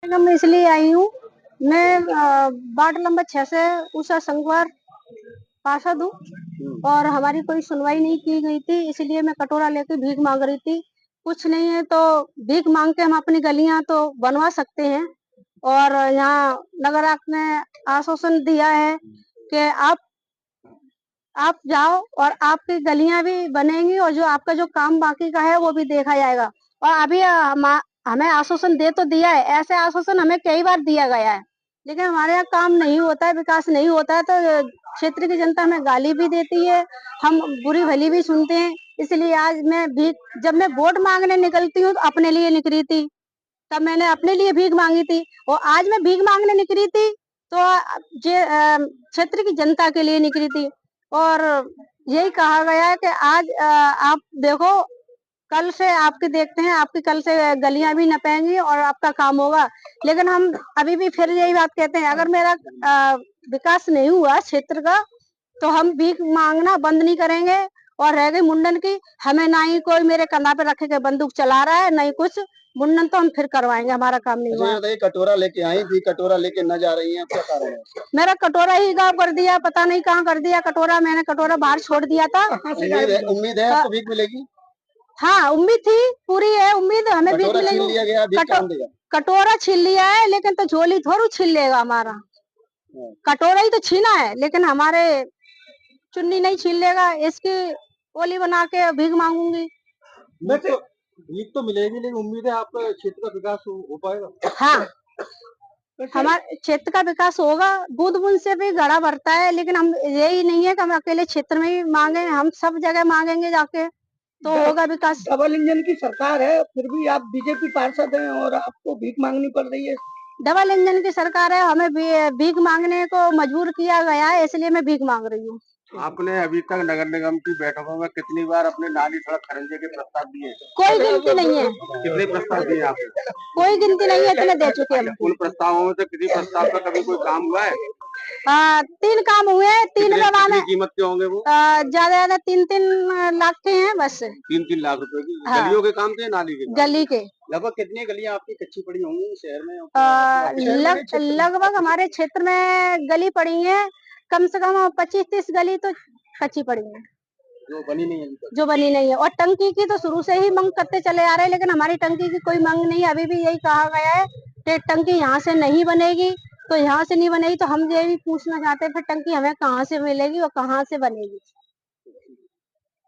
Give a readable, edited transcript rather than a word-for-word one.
मैं इसलिए आई हूँ। मैं वार्ड नंबर 6 से उषा संगवार पार्षद हूँ और हमारी कोई सुनवाई नहीं की गई थी, इसलिए मैं कटोरा लेके भीख मांग रही थी। कुछ नहीं है तो भीख मांग के हम अपनी गलियां तो बनवा सकते हैं। और यहाँ नगर आयुक्त ने आश्वासन दिया है कि आप जाओ और आपकी गलियां भी बनेंगी और जो आपका जो काम बाकी का है वो भी देखा जाएगा। और अभी हमें आश्वासन दे तो दिया है, ऐसे आश्वासन हमें कई बार दिया गया है, लेकिन हमारे यहाँ काम नहीं होता है, विकास नहीं होता है। तो क्षेत्र की जनता हमें गाली भी देती है, हम बुरी भली भी सुनते हैं। इसलिए आज मैं भीख, जब मैं वोट मांगने निकलती हूँ तो अपने लिए निकली थी, तब मैंने अपने लिए भीख मांगी थी। और आज मैं भीख मांगने निकली थी तो क्षेत्र की जनता के लिए निकली थी। और यही कहा गया है कि आज आप देखो, कल से आपके देखते हैं, आपकी कल से गलियां भी नपेंगी और आपका काम होगा। लेकिन हम अभी भी फिर यही बात कहते हैं, अगर मेरा विकास नहीं हुआ क्षेत्र का तो हम भीख मांगना बंद नहीं करेंगे। और रह गई मुंडन की, हमें ना ही कोई मेरे कंधा पे रखे के बंदूक चला रहा है, नहीं कुछ। मुंडन तो हम फिर करवाएंगे, हमारा काम नहीं हुआ। अच्छा, कटोरा लेके आई थी, कटोरा लेके न जा रही हैं, क्या कारण है? मेरा कटोरा ही गायब कर दिया, पता नहीं कहाँ कर दिया कटोरा। मैंने कटोरा बाहर छोड़ दिया था। उम्मीद है आपको भीख मिलेगी? हाँ, उम्मीद थी, पूरी है उम्मीद, हमें भीख मिलेगी। छीन लिया गया, भीख कौन देगा? कटोरा छीन लिया है, लेकिन तो झोली थोड़ी छीन लेगा हमारा। कटोरा ही तो छीना है, लेकिन हमारे चुन्नी नहीं छीन लेगा। इसकी ओली बना के भीख मांगूंगी। भीख तो मिलेगी, लेकिन उम्मीद है आपका क्षेत्र का विकास हो पाएगा? हाँ, हमारे क्षेत्र का विकास होगा, बूंद बूंद से भी घड़ा भरता है। लेकिन हम यही नहीं है कि हम अकेले क्षेत्र में ही मांगे, हम सब जगह मांगेंगे जाके, तो होगा विकास। डबल इंजन की सरकार है, फिर भी आप बीजेपी पार्षद हैं और आपको भीख मांगनी पड़ रही है। डबल इंजन की सरकार है, हमें भीख मांगने को मजबूर किया गया है, इसलिए मैं भीख मांग रही हूँ। आपने अभी तक नगर निगम की बैठकों में कितनी बार अपने नाली सड़क खरंजे के प्रस्ताव दिए? कोई गिनती नहीं है। कितने प्रस्ताव दिए आपने? कोई गिनती नहीं है, इतने दे चुके हैं। उन प्रस्तावों में से किसी प्रस्ताव का कभी कोई काम हुआ है? 3 काम हुए हैं, 3 कितनी कीमत के होंगे वो? ज्यादा 3-3 लाख के हैं बस। 3-3 लाख रुपए की? हाँ। गलियों के काम थे, नाली के? गली के। लगभग कितनी गलियां आपकी कच्ची पड़ी होंगी शहर में? लगभग हमारे क्षेत्र में गली पड़ी है, कम से कम 25-30 गली तो कच्ची पड़ी है, जो बनी नहीं है। जो बनी नहीं है। और टंकी की तो शुरू से ही मांग करते चले आ रहे हैं, लेकिन हमारी टंकी की कोई मांग नहीं है। अभी भी यही कहा गया है कि टंकी यहाँ से नहीं बनेगी, तो यहाँ से नहीं बनेगी तो हम ये भी पूछना चाहते हैं फिर टंकी हमें कहाँ से मिलेगी और कहाँ से बनेगी।